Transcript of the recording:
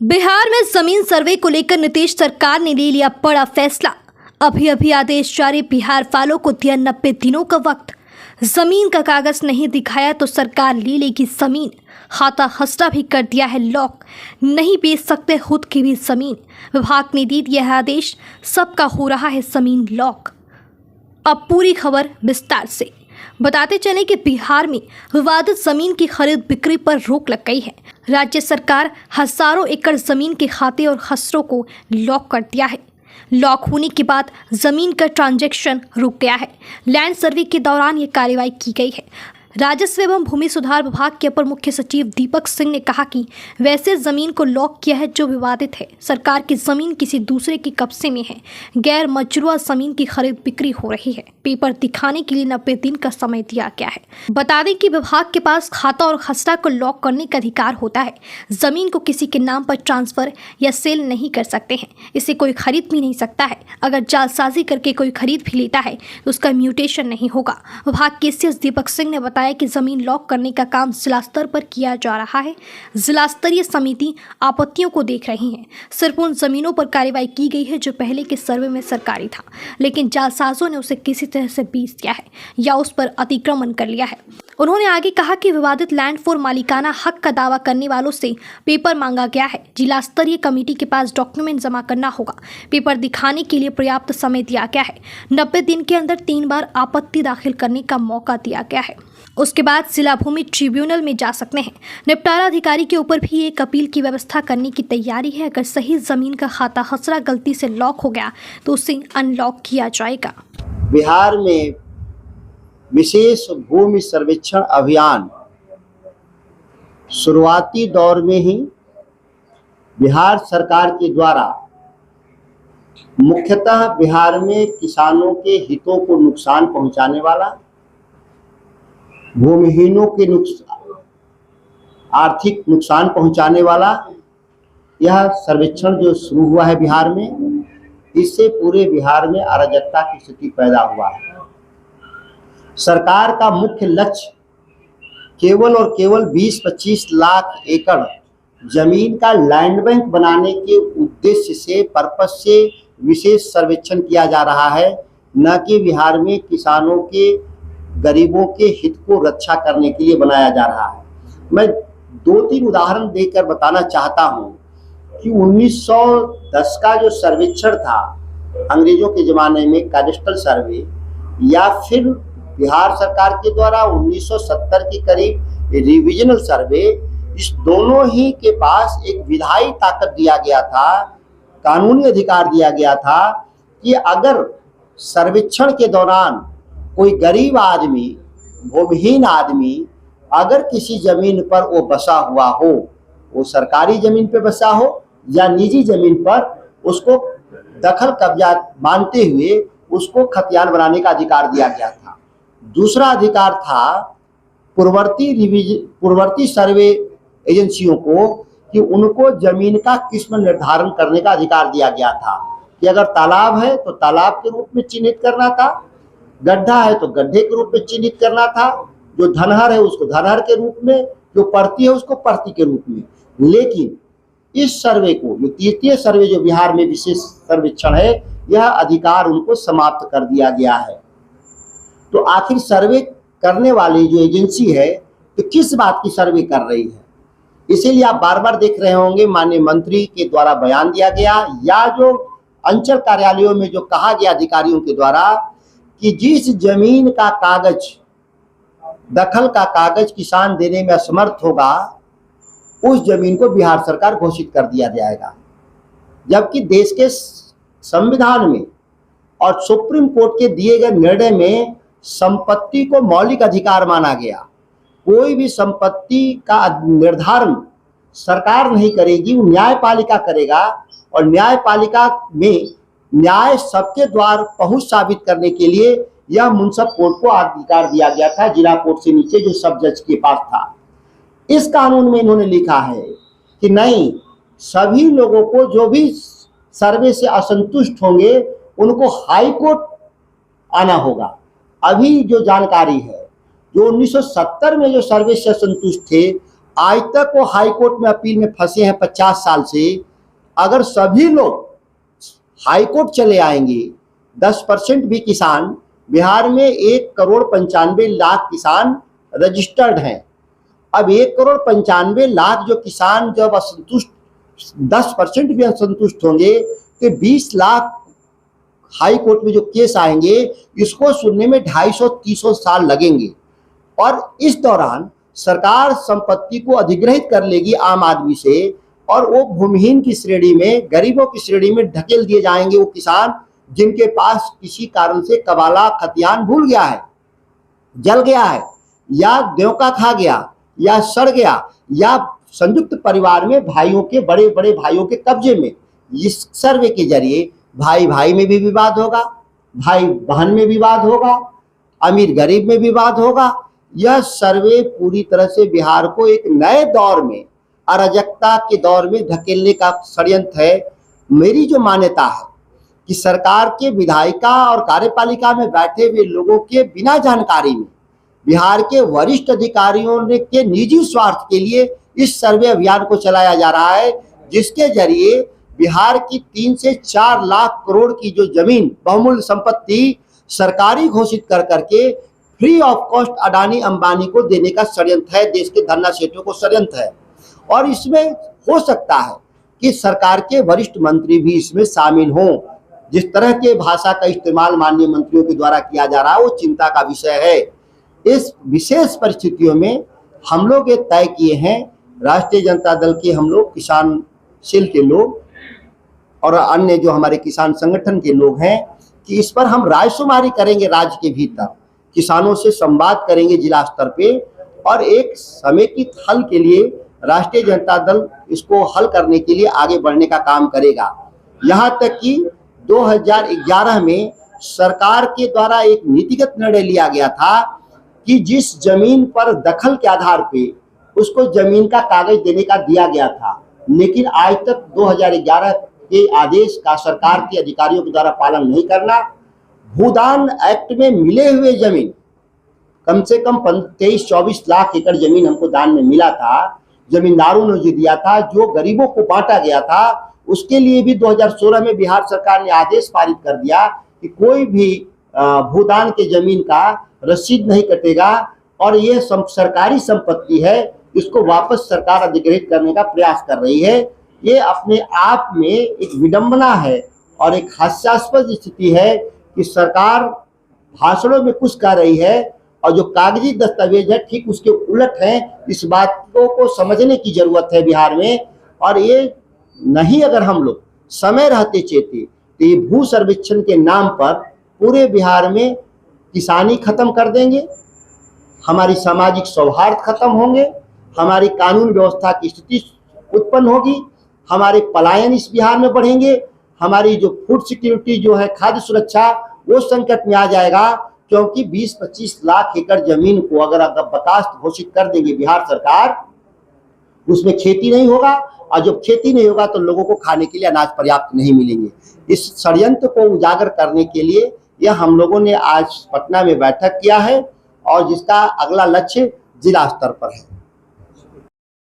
बिहार में जमीन सर्वे को लेकर नीतीश सरकार ने ले लिया बड़ा फैसला। अभी आदेश जारी, बिहार वालों को दिया 90 दिनों का वक्त। जमीन का कागज नहीं दिखाया तो सरकार ले लेगी जमीन। खाता खसरा भी कर दिया है लॉक, नहीं बेच सकते खुद की भी जमीन। विभाग ने दे दिया है आदेश, सबका हो रहा है जमीन लॉक। अब पूरी खबर विस्तार से बताते चले कि बिहार में विवादित जमीन की खरीद बिक्री पर रोक लग गई है। राज्य सरकार हजारों एकड़ जमीन के खाते और खसरों को लॉक कर दिया है। लॉक होने के बाद जमीन का ट्रांजैक्शन रुक गया है। लैंड सर्वे के दौरान ये कार्रवाई की गई है। राजस्व एवं भूमि सुधार विभाग के अपर मुख्य सचिव दीपक सिंह ने कहा कि वैसे जमीन को लॉक किया है जो विवादित है। सरकार की जमीन किसी दूसरे के कब्जे में है। गैर मजरूआ जमीन की खरीद बिक्री हो रही है। पेपर दिखाने के लिए 90 दिन का समय दिया गया है। बता दें कि विभाग के पास खाता और खसरा को लॉक करने का अधिकार होता है। जमीन को किसी के नाम पर ट्रांसफर या सेल नहीं कर सकते हैं। इसे कोई खरीद भी नहीं सकता है। अगर जालसाजी करके कोई खरीद भी लेता है तो उसका म्यूटेशन नहीं होगा। विभाग के सीएस दीपक सिंह ने बताया कि जमीन लॉक करने का काम जिला स्तर पर किया जा रहा है। जिला स्तरीय समिति आपत्तियों को देख रही है। सिर्फ उन जमीनों पर कार्रवाई की गई है जो पहले के सर्वे में सरकारी था, लेकिन जालसाजों ने उसे किसी तरह से बेच दिया है या उस पर अतिक्रमण कर लिया है। उन्होंने आगे कहा कि विवादित लैंड फॉर मालिकाना हक का दावा करने वालों से पेपर मांगा गया है। जिला स्तरीय कमेटी के पास डॉक्यूमेंट जमा करना होगा। पेपर दिखाने के लिए पर्याप्त समय दिया गया है। 90 दिन के अंदर 3 बार आपत्ति दाखिल करने का मौका दिया गया है। उसके बाद जिला भूमि ट्रिब्यूनल में जा सकते हैं। निपटारा अधिकारी के ऊपर भी एक अपील की व्यवस्था करने की तैयारी है। अगर सही जमीन का खाता खसरा गलती से लॉक हो गया तो उसे अनलॉक किया जाएगा। बिहार में विशेष भूमि सर्वेक्षण अभियान शुरुआती दौर में ही बिहार सरकार के द्वारा मुख्यतः बिहार में किसानों के हितों को नुकसान पहुंचाने वाला, भूमिहीनों के आर्थिक नुकसान पहुंचाने वाला यह सर्वेक्षण जो शुरू हुआ है बिहार में, इससे पूरे बिहार में अराजकता की स्थिति पैदा हुआ है। सरकार का मुख्य लक्ष्य केवल और केवल 20-25 लाख एकड़ जमीन का लैंड बैंक बनाने के उद्देश्य से, पर्पस से विशेष सर्वेक्षण किया जा रहा है, न कि बिहार में किसानों के, गरीबों के हित को रक्षा करने के लिए बनाया जा रहा है। मैं 2-3 उदाहरण देकर बताना चाहता हूं कि 1910 का जो सर्वेक्षण था अंग्रेजों के जमाने में, कैडेस्ट्रल सर्वे, या फिर बिहार सरकार के द्वारा 1970 के करीब रिविजनल सर्वे, इस दोनों ही के पास एक विधायी ताकत दिया गया था, कानूनी अधिकार दिया गया था कि अगर सर्वेक्षण के दौरान कोई गरीब आदमी, भूमिहीन आदमी अगर किसी जमीन पर वो बसा हुआ हो, वो सरकारी जमीन पे बसा हो या निजी जमीन पर, उसको दखल कब्जा मानते हुए उसको खतियान बनाने का अधिकार दिया गया था। दूसरा अधिकार था पूर्ववर्ती सर्वे एजेंसियों को कि उनको जमीन का किस्म निर्धारण करने का अधिकार दिया गया था कि अगर तालाब है तो तालाब के रूप में चिन्हित करना था, गड्ढा है तो गड्ढे के रूप में चिन्हित करना था, जो धनहर है उसको धनहर के रूप में, जो परती है उसको परती के रूप में। लेकिन इस सर्वे को, जो तृतीय सर्वे जो बिहार में विशेष सर्वेक्षण है, यह अधिकार उनको समाप्त कर दिया गया है। तो आखिर सर्वे करने वाली जो एजेंसी है तो किस बात की सर्वे कर रही है? इसीलिए आप बार बार देख रहे होंगे माननीय मंत्री के द्वारा बयान दिया गया या जो अंचल कार्यालयों में जो कहा गया अधिकारियों के द्वारा कि जिस जमीन का कागज, दखल का कागज किसान देने में असमर्थ होगा, उस जमीन को बिहार सरकार घोषित कर दिया जाएगा। जबकि देश के संविधान में और सुप्रीम कोर्ट के दिए गए निर्णय में संपत्ति को मौलिक अधिकार माना गया। कोई भी संपत्ति का निर्धारण सरकार नहीं करेगी, वो न्यायपालिका करेगा, और न्यायपालिका में न्याय सबके द्वार पहुंच साबित करने के लिए यह मुंसफ कोर्ट को अधिकार दिया गया था, जिला कोर्ट से नीचे जो सब जज के पास था। इस कानून में इन्होंने लिखा है कि नहीं, सभी लोगों को जो भी सर्वे से असंतुष्ट होंगे उनको हाई कोर्ट आना होगा। अभी जो जानकारी है, जो 1970 में जो सर्वे से असंतुष्ट थे, आज तक वो हाई कोर्ट में अपील में फंसे हैं 50 साल से। अगर सभी लोग हाई कोर्ट चले आएंगे, 10% भी किसान, बिहार में 1,95,00,000 किसान रजिस्टर्ड हैं। अब 1,95,00,000 जो किसान जब असंतुष्ट 10% भी असंतुष्ट होंगे तो 20 लाख हाई कोर्ट में जो केस आएंगे, इसको सुनने में 250-300 साल लगेंगे। और इस दौरान सरकार संपत्ति को अधिग्रहित कर लेगी आम आदमी से, और वो भूमिहीन की श्रेणी में, गरीबों की श्रेणी में ढकेल दिए जाएंगे वो किसान जिनके पास किसी कारण से कबाला खतियान भूल गया है, जल गया है, या देवका खा गया, या सड़ गया, या संयुक्त परिवार में भाइयों के, बड़े बड़े भाइयों के कब्जे में। इस सर्वे के जरिए भाई भाई में भी विवाद होगा, भाई बहन में विवाद होगा, अमीर गरीब में विवाद होगा। यह सर्वे पूरी तरह से बिहार को एक नए दौर में, अराजकता के दौर में धकेलने का षड्यंत्र है। मेरी जो मान्यता है कि सरकार के विधायिका और कार्यपालिका में बैठे हुए लोगों के बिना जानकारी में बिहार के वरिष्ठ अधिकारियों ने के निजी स्वार्थ के लिए इस सर्वे अभियान को चलाया जा रहा है, जिसके जरिए बिहार की 3 से 4 लाख करोड़ की जो जमीन बहुमूल्य संपत्ति सरकारी घोषित कर करके free of cost Adani Ambani को देने का षड्यंत्र है, देश के धन्ना सेठों को षड्यंत्र है। और इसमें हो सकता है कि सरकार के वरिष्ठ मंत्री भी इसमें शामिल हों। जिस तरह के भाषा का इस्तेमाल माननीय मंत्रियों के द्वारा किया जा रहा है, वो चिंता का विषय है। इस विशेष परिस्थितियों में हम लोग ये तय किए हैं, राष्ट्रीय जनता दल के हम लोग, किसान सेल के लोग और अन्य जो हमारे किसान संगठन के लोग हैं, कि इस पर हम रायशुमारी करेंगे। राज्य के भीतर किसानों से संवाद करेंगे जिला स्तर पे, और एक समेकित हल के लिए राष्ट्रीय जनता दल इसको हल करने के लिए आगे बढ़ने का काम करेगा। यहाँ तक कि 2011 में सरकार के द्वारा एक नीतिगत निर्णय लिया गया था कि जिस जमीन पर दखल के आधार पे उसको जमीन का कागज देने का दिया गया था, लेकिन आज तक 2011 के आदेश का सरकार के अधिकारियों के द्वारा पालन नहीं करना। भूदान एक्ट में मिले हुए जमीन, कम से कम 23-24 लाख एकड़ जमीन हमको दान में मिला था, जमींदारों ने जो दिया था, जो गरीबों को बांटा गया था, उसके लिए भी 2016 में बिहार सरकार ने आदेश पारित कर दिया कि कोई भी भूदान के जमीन का रसीद नहीं कटेगा, और ये सरकारी संपत्ति है, इसको वापस सरकार अधिग्रहित करने का प्रयास कर रही है। ये अपने आप में एक विडंबना है और एक हास्यास्पद स्थिति है कि सरकार भाषणों में कुछ कह रही है और जो कागजी दस्तावेज है ठीक उसके उलट है। इस बात को समझने की जरूरत है बिहार में। और ये नहीं, अगर हम लोग समय रहते चेते तो ये भू सर्वेक्षण के नाम पर पूरे बिहार में किसानी खत्म कर देंगे, हमारी सामाजिक सौहार्द खत्म होंगे, हमारी कानून व्यवस्था की स्थिति उत्पन्न होगी, हमारे पलायन इस बिहार में बढ़ेंगे, हमारी जो फूड सिक्योरिटी जो है, खाद्य सुरक्षा, वो संकट में आ जाएगा। क्योंकि 20-25 लाख एकड़ जमीन को अगर बर्खास्त घोषित कर देंगे बिहार सरकार, उसमें खेती नहीं होगा, और जब खेती नहीं होगा तो लोगों को खाने के लिए अनाज पर्याप्त नहीं मिलेंगे। इस षड्यंत्र को उजागर करने के लिए यह हम लोगों ने आज पटना में बैठक किया है, और जिसका अगला लक्ष्य जिला स्तर पर है।